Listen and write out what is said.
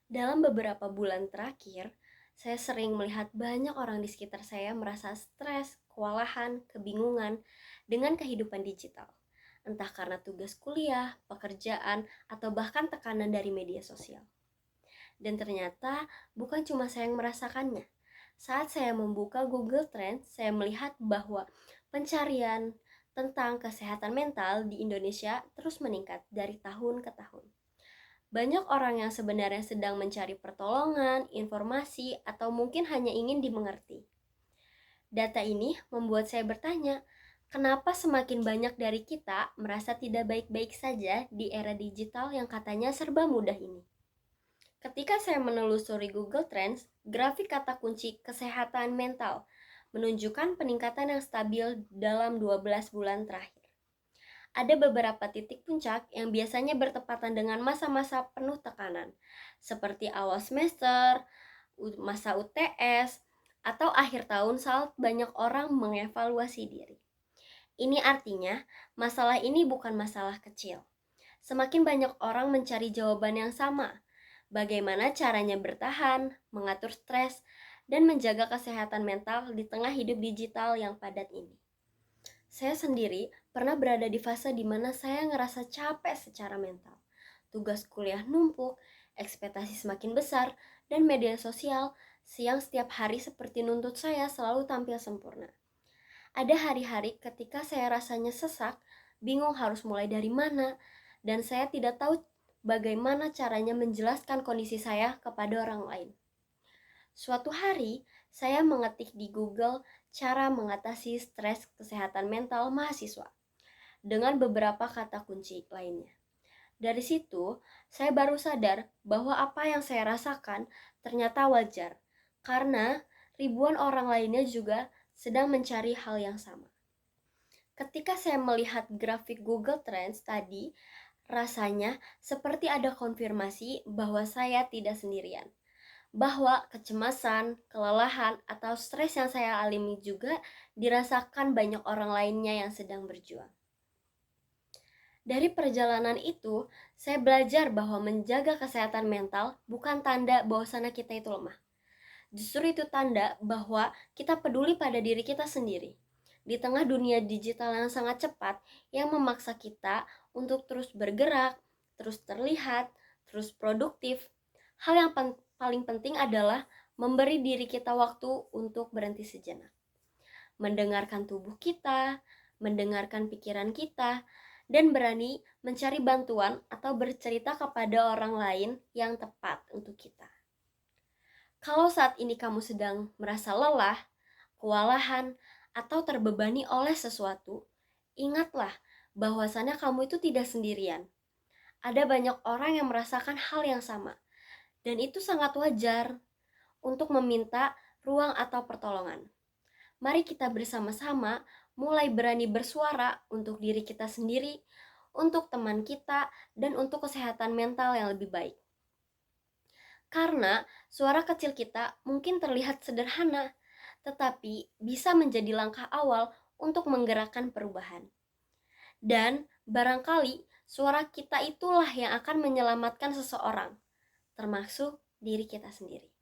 Dalam beberapa bulan terakhir, saya sering melihat banyak orang di sekitar saya merasa stres, kewalahan, kebingungan dengan kehidupan digital. Entah karena tugas kuliah, pekerjaan, atau bahkan tekanan dari media sosial. Dan ternyata bukan cuma saya yang merasakannya. Saat saya membuka Google Trends, saya melihat bahwa pencarian tentang kesehatan mental di Indonesia terus meningkat dari tahun ke tahun. Banyak orang yang sebenarnya sedang mencari pertolongan, informasi, atau mungkin hanya ingin dimengerti. Data ini membuat saya bertanya, kenapa semakin banyak dari kita merasa tidak baik-baik saja di era digital yang katanya serba mudah ini? Ketika saya menelusuri Google Trends, grafik kata kunci kesehatan mental menunjukkan peningkatan yang stabil dalam 12 bulan terakhir. Ada beberapa titik puncak yang biasanya bertepatan dengan masa-masa penuh tekanan, seperti awal semester, masa UTS, atau akhir tahun saat banyak orang mengevaluasi diri. Ini artinya, masalah ini bukan masalah kecil. Semakin banyak orang mencari jawaban yang sama, bagaimana caranya bertahan, mengatur stres, dan menjaga kesehatan mental di tengah hidup digital yang padat ini. Saya sendiri pernah berada di fase di mana saya ngerasa capek secara mental. Tugas kuliah numpuk, ekspektasi semakin besar, dan media sosial yang setiap hari seperti nuntut saya selalu tampil sempurna. Ada hari-hari ketika saya rasanya sesak, bingung harus mulai dari mana, dan saya tidak tahu bagaimana caranya menjelaskan kondisi saya kepada orang lain. Suatu hari, saya mengetik di Google cara mengatasi stres kesehatan mental mahasiswa dengan beberapa kata kunci lainnya. Dari situ, saya baru sadar bahwa apa yang saya rasakan ternyata wajar, karena ribuan orang lainnya juga sedang mencari hal yang sama. Ketika saya melihat grafik Google Trends tadi, rasanya seperti ada konfirmasi bahwa saya tidak sendirian, bahwa kecemasan, kelelahan, atau stres yang saya alami juga dirasakan banyak orang lainnya yang sedang berjuang. Dari perjalanan itu, saya belajar bahwa menjaga kesehatan mental bukan tanda bahwa sana kita itu lemah. Justru itu tanda bahwa kita peduli pada diri kita sendiri. Di tengah dunia digital yang sangat cepat, yang memaksa kita untuk terus bergerak, terus terlihat, terus produktif, hal yang paling penting adalah memberi diri kita waktu untuk berhenti sejenak. Mendengarkan tubuh kita, mendengarkan pikiran kita, dan berani mencari bantuan atau bercerita kepada orang lain yang tepat untuk kita. Kalau saat ini kamu sedang merasa lelah, kewalahan, atau terbebani oleh sesuatu, ingatlah bahwasannya kamu itu tidak sendirian. Ada banyak orang yang merasakan hal yang sama, dan itu sangat wajar untuk meminta ruang atau pertolongan. Mari kita bersama-sama mulai berani bersuara untuk diri kita sendiri, untuk teman kita, dan untuk kesehatan mental yang lebih baik. Karena suara kecil kita mungkin terlihat sederhana, tetapi bisa menjadi langkah awal untuk menggerakkan perubahan. Dan barangkali suara kita itulah yang akan menyelamatkan seseorang, termasuk diri kita sendiri.